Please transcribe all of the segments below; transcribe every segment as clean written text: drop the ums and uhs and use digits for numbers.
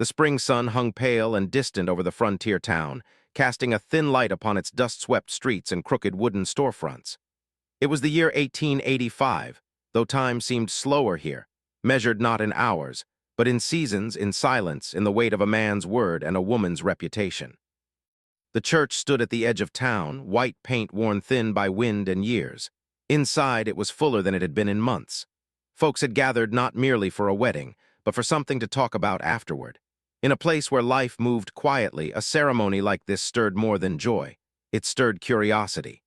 The spring sun hung pale and distant over the frontier town, casting a thin light upon its dust-swept streets and crooked wooden storefronts. It was the year 1885, though time seemed slower here, measured not in hours, but in seasons, in silence, in the weight of a man's word and a woman's reputation. The church stood at the edge of town, white paint worn thin by wind and years. Inside, it was fuller than it had been in months. Folks had gathered not merely for a wedding, but for something to talk about afterward. In a place where life moved quietly, a ceremony like this stirred more than joy. It stirred curiosity.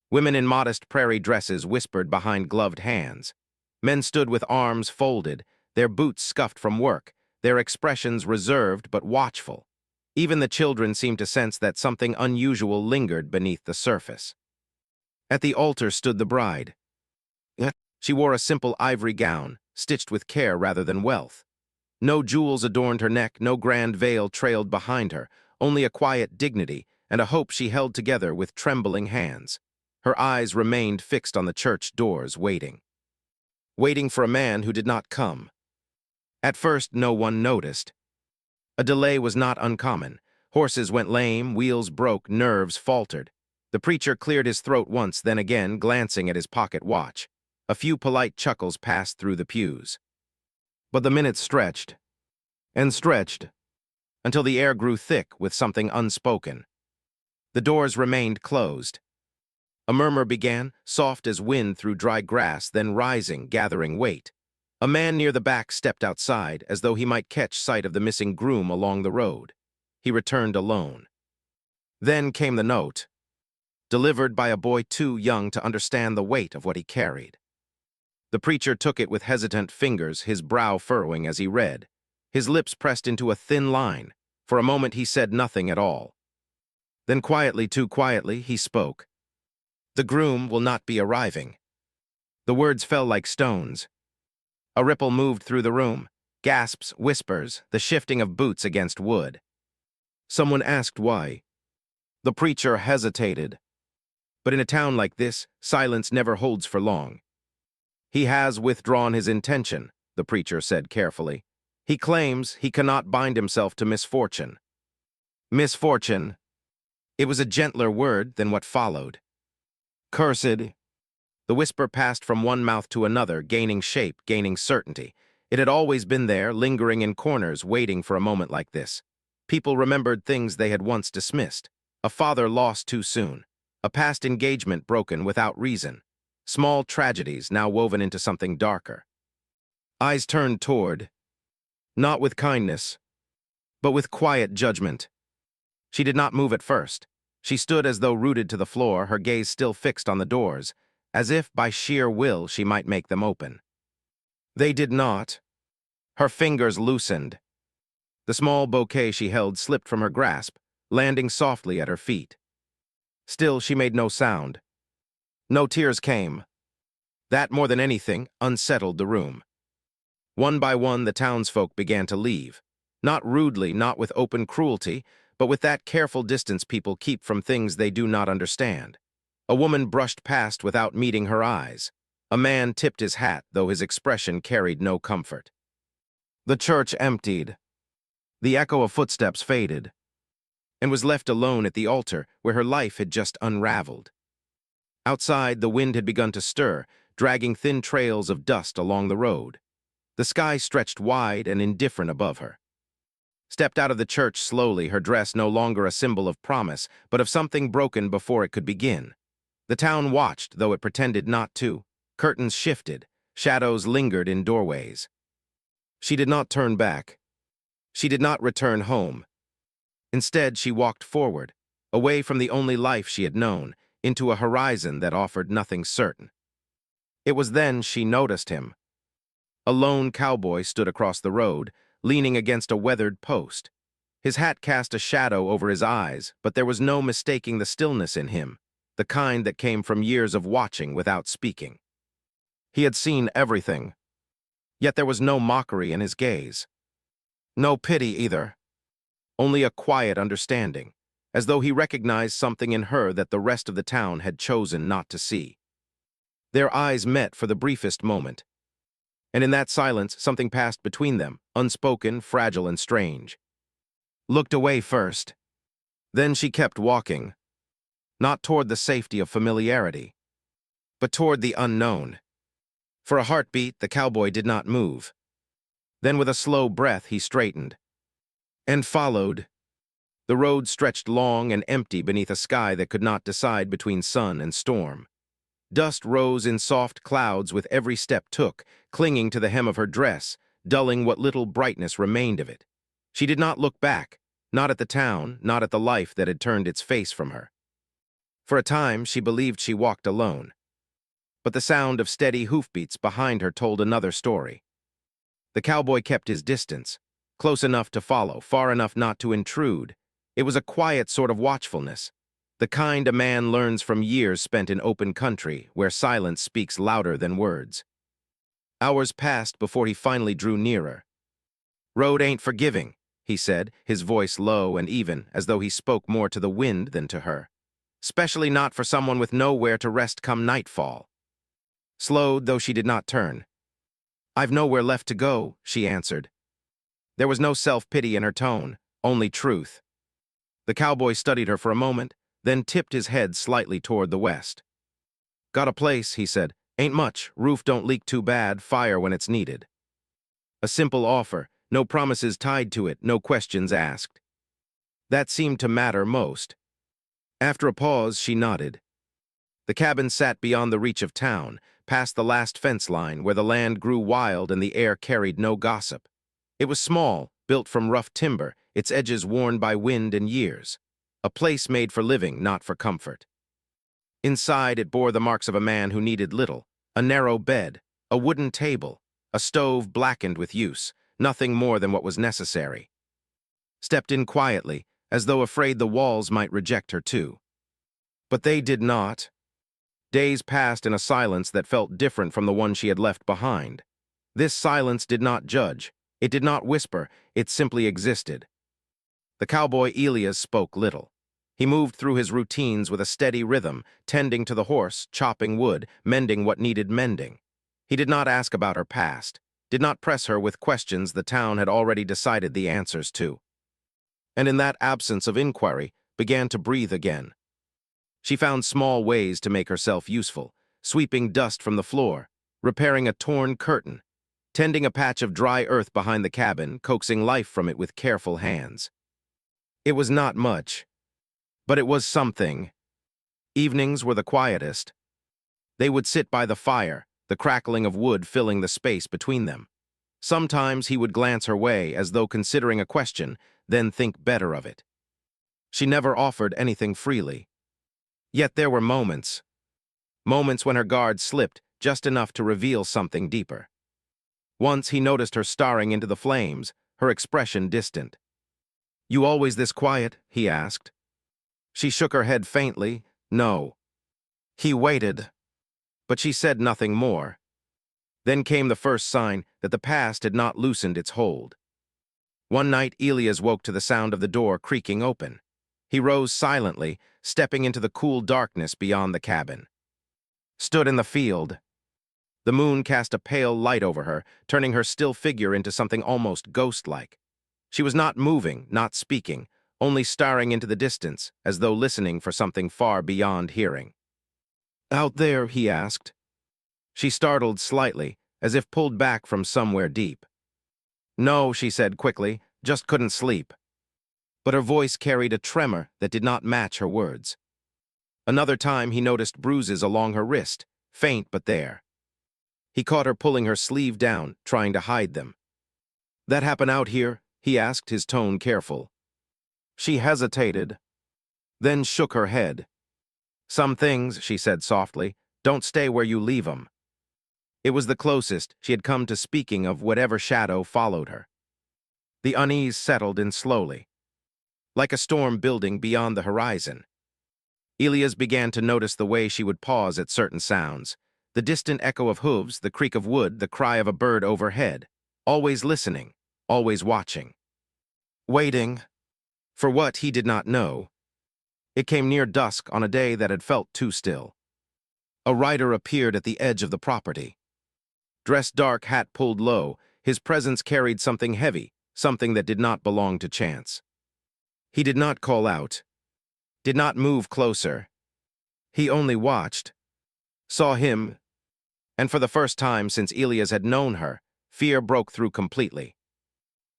Women in modest prairie dresses whispered behind gloved hands. Men stood with arms folded, their boots scuffed from work, their expressions reserved but watchful. Even the children seemed to sense that something unusual lingered beneath the surface. At the altar stood the bride. She wore a simple ivory gown, stitched with care rather than wealth. No jewels adorned her neck, no grand veil trailed behind her, only a quiet dignity and a hope she held together with trembling hands. Her eyes remained fixed on the church doors, waiting. Waiting for a man who did not come. At first, no one noticed. A delay was not uncommon. Horses went lame, wheels broke, nerves faltered. The preacher cleared his throat once, then again, glancing at his pocket watch. A few polite chuckles passed through the pews. But the minutes stretched, and stretched, until the air grew thick with something unspoken. The doors remained closed. A murmur began, soft as wind through dry grass, then rising, gathering weight. A man near the back stepped outside, as though he might catch sight of the missing groom along the road. He returned alone. Then came the note, delivered by a boy too young to understand the weight of what he carried. The preacher took it with hesitant fingers, his brow furrowing as he read. His lips pressed into a thin line. For a moment he said nothing at all. Then quietly, too quietly, he spoke. "The groom will not be arriving." The words fell like stones. A ripple moved through the room. Gasps, whispers, the shifting of boots against wood. Someone asked why. The preacher hesitated. But in a town like this, silence never holds for long. "He has withdrawn his intention," the preacher said carefully. "He claims he cannot bind himself to misfortune." Misfortune. It was a gentler word than what followed. Cursed. The whisper passed from one mouth to another, gaining shape, gaining certainty. It had always been there, lingering in corners, waiting for a moment like this. People remembered things they had once dismissed. A father lost too soon. A past engagement broken without reason. Small tragedies now woven into something darker. Eyes turned toward, not with kindness, but with quiet judgment. She did not move at first. She stood as though rooted to the floor, her gaze still fixed on the doors, as if by sheer will she might make them open. They did not. Her fingers loosened. The small bouquet she held slipped from her grasp, landing softly at her feet. Still, she made no sound. No tears came. That, more than anything, unsettled the room. One by one, the townsfolk began to leave. Not rudely, not with open cruelty, but with that careful distance people keep from things they do not understand. A woman brushed past without meeting her eyes. A man tipped his hat, though his expression carried no comfort. The church emptied. The echo of footsteps faded, and was left alone at the altar where her life had just unraveled. Outside, the wind had begun to stir, dragging thin trails of dust along the road. The sky stretched wide and indifferent above her. Stepped out of the church slowly, her dress no longer a symbol of promise, but of something broken before it could begin. The town watched, though it pretended not to. Curtains shifted, shadows lingered in doorways. She did not turn back. She did not return home. Instead, she walked forward, away from the only life she had known, into a horizon that offered nothing certain. It was then she noticed him. A lone cowboy stood across the road, leaning against a weathered post. His hat cast a shadow over his eyes, but there was no mistaking the stillness in him, the kind that came from years of watching without speaking. He had seen everything, yet there was no mockery in his gaze. No pity either, only a quiet understanding, as though he recognized something in her that the rest of the town had chosen not to see. Their eyes met for the briefest moment. And in that silence, something passed between them, unspoken, fragile, and strange. Looked away first. Then she kept walking, not toward the safety of familiarity, but toward the unknown. For a heartbeat, the cowboy did not move. Then with a slow breath, he straightened. And followed. The road stretched long and empty beneath a sky that could not decide between sun and storm. Dust rose in soft clouds with every step took, clinging to the hem of her dress, dulling what little brightness remained of it. She did not look back, not at the town, not at the life that had turned its face from her. For a time, she believed she walked alone. But the sound of steady hoofbeats behind her told another story. The cowboy kept his distance, close enough to follow, far enough not to intrude. It was a quiet sort of watchfulness, the kind a man learns from years spent in open country where silence speaks louder than words. Hours passed before he finally drew nearer. "Road ain't forgiving," he said, his voice low and even, as though he spoke more to the wind than to her. "Especially not for someone with nowhere to rest come nightfall." Slowed, though she did not turn. "I've nowhere left to go," she answered. There was no self-pity in her tone, only truth. The cowboy studied her for a moment, then tipped his head slightly toward the west. "Got a place," he said. "Ain't much, roof don't leak too bad, fire when it's needed." A simple offer, no promises tied to it, no questions asked. That seemed to matter most. After a pause, she nodded. The cabin sat beyond the reach of town, past the last fence line where the land grew wild and the air carried no gossip. It was small, built from rough timber, its edges worn by wind and years. A place made for living, not for comfort. Inside, it bore the marks of a man who needed little: a narrow bed, a wooden table, a stove blackened with use, nothing more than what was necessary. Stepped in quietly, as though afraid the walls might reject her too. But they did not. Days passed in a silence that felt different from the one she had left behind. This silence did not judge. It did not whisper. It simply existed. The cowboy Elias spoke little. He moved through his routines with a steady rhythm, tending to the horse, chopping wood, mending what needed mending. He did not ask about her past, did not press her with questions the town had already decided the answers to. And in that absence of inquiry, began to breathe again. She found small ways to make herself useful, sweeping dust from the floor, repairing a torn curtain, tending a patch of dry earth behind the cabin, coaxing life from it with careful hands. It was not much, but it was something. Evenings were the quietest. They would sit by the fire, the crackling of wood filling the space between them. Sometimes he would glance her way as though considering a question, then think better of it. She never offered anything freely. Yet there were moments when her guard slipped just enough to reveal something deeper. Once he noticed her staring into the flames, her expression distant. "You always this quiet?" he asked. She shook her head faintly. "No." He waited, but she said nothing more. Then came the first sign that the past had not loosened its hold. One night, Elias woke to the sound of the door creaking open. He rose silently, stepping into the cool darkness beyond the cabin. Stood in the field. The moon cast a pale light over her, turning her still figure into something almost ghost-like. She was not moving, not speaking, only staring into the distance, as though listening for something far beyond hearing. "Out there?" he asked. She startled slightly, as if pulled back from somewhere deep. "No," she said quickly, "just couldn't sleep." But her voice carried a tremor that did not match her words. Another time he noticed bruises along her wrist, faint but there. He caught her pulling her sleeve down, trying to hide them. "That happen out here?" he asked, his tone careful. She hesitated, then shook her head. "Some things," she said softly, "don't stay where you leave 'em." It was the closest she had come to speaking of whatever shadow followed her. The unease settled in slowly, like a storm building beyond the horizon. Elias began to notice the way she would pause at certain sounds, the distant echo of hooves, the creak of wood, the cry of a bird overhead, always listening, always watching. Waiting. For what he did not know. It came near dusk on a day that had felt too still. A rider appeared at the edge of the property. Dressed dark, hat pulled low, his presence carried something heavy, something that did not belong to chance. He did not call out, did not move closer. He only watched, saw him, and for the first time since Elias had known her, fear broke through completely.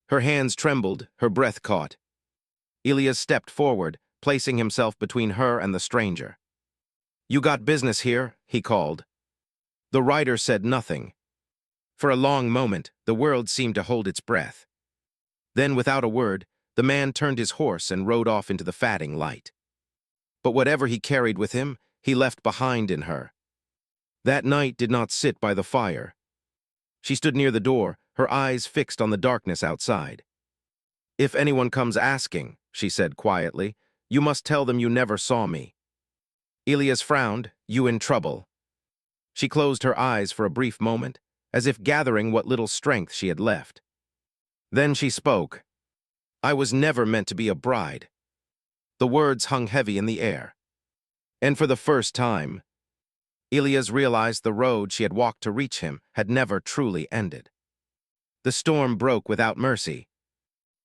Her hands trembled, her breath caught. Elias stepped forward, placing himself between her and the stranger. "You got business here," he called. The rider said nothing. For a long moment, the world seemed to hold its breath. Then, without a word, the man turned his horse and rode off into the fading light. But whatever he carried with him, he left behind in her. That night did not sit by the fire. She stood near the door, her eyes fixed on the darkness outside. "If anyone comes asking," she said quietly, "you must tell them you never saw me." Elias frowned. "You in trouble?" She closed her eyes for a brief moment, as if gathering what little strength she had left. Then she spoke. "I was never meant to be a bride." The words hung heavy in the air. And for the first time, Elias realized the road she had walked to reach him had never truly ended. The storm broke without mercy.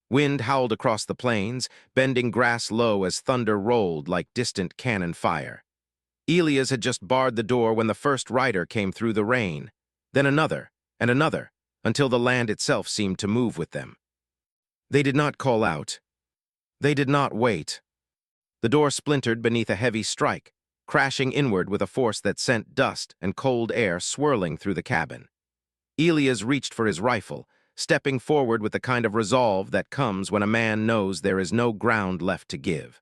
Wind howled across the plains, bending grass low as thunder rolled like distant cannon fire. Elias had just barred the door when the first rider came through the rain, then another, and another, until the land itself seemed to move with them. They did not call out. They did not wait. The door splintered beneath a heavy strike, crashing inward with a force that sent dust and cold air swirling through the cabin. Elias reached for his rifle, stepping forward with the kind of resolve that comes when a man knows there is no ground left to give.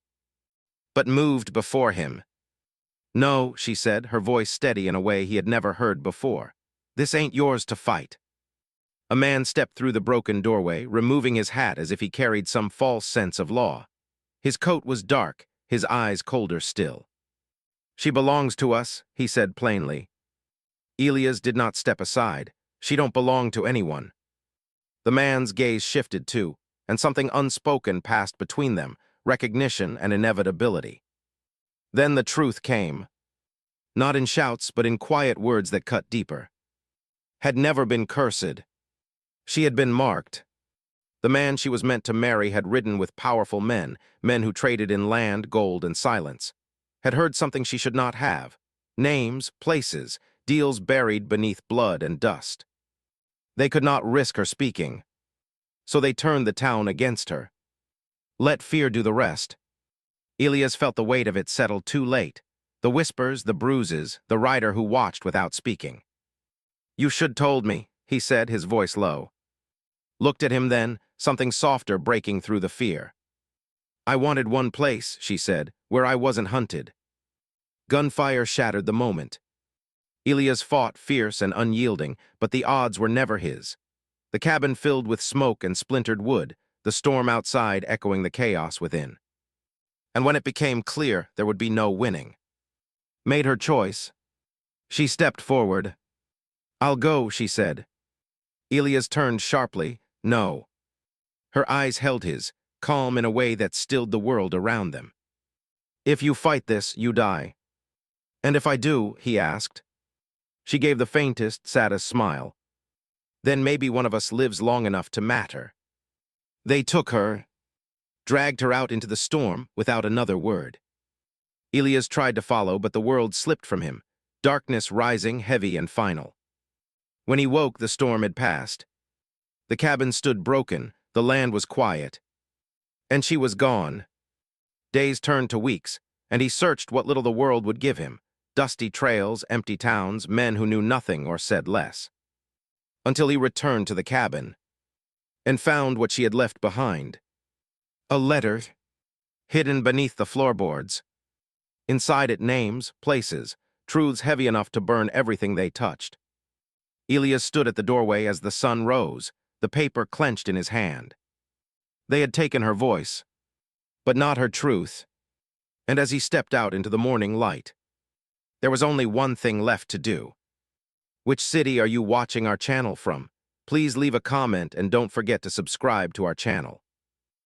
But moved before him. "No," she said, her voice steady in a way he had never heard before. "This ain't yours to fight." A man stepped through the broken doorway, removing his hat as if he carried some false sense of law. His coat was dark, his eyes colder still. "She belongs to us," he said plainly. Elias did not step aside. "She don't belong to anyone." The man's gaze shifted too, and something unspoken passed between them, recognition and inevitability. Then the truth came. Not in shouts, but in quiet words that cut deeper. Had never been cursed. She had been marked. The man she was meant to marry had ridden with powerful men, men who traded in land, gold, and silence. Had heard something she should not have. Names, places, deals buried beneath blood and dust. They could not risk her speaking. So they turned the town against her. Let fear do the rest. Elias felt the weight of it settle too late. The whispers, the bruises, the rider who watched without speaking. "You should told me," he said, his voice low. Looked at him then, something softer breaking through the fear. "I wanted one place," she said, "where I wasn't hunted." Gunfire shattered the moment. Elias fought, fierce and unyielding, but the odds were never his. The cabin filled with smoke and splintered wood, the storm outside echoing the chaos within. And when it became clear there would be no winning. Made her choice. She stepped forward. "I'll go," she said. Elias turned sharply. "No." Her eyes held his, calm in a way that stilled the world around them. "If you fight this, you die." "And if I do?" he asked. She gave the faintest, saddest smile. "Then maybe one of us lives long enough to matter." They took her, dragged her out into the storm without another word. Elias tried to follow, but the world slipped from him, darkness rising heavy and final. When he woke, the storm had passed. The cabin stood broken, the land was quiet. And she was gone. Days turned to weeks, and he searched what little the world would give him. Dusty trails, empty towns, men who knew nothing or said less. Until he returned to the cabin and found what she had left behind. A letter, hidden beneath the floorboards. Inside it names, places, truths heavy enough to burn everything they touched. Elias stood at the doorway as the sun rose, the paper clenched in his hand. They had taken her voice, but not her truth. And as he stepped out into the morning light, there was only one thing left to do. Which city are you watching our channel from? Please leave a comment and don't forget to subscribe to our channel.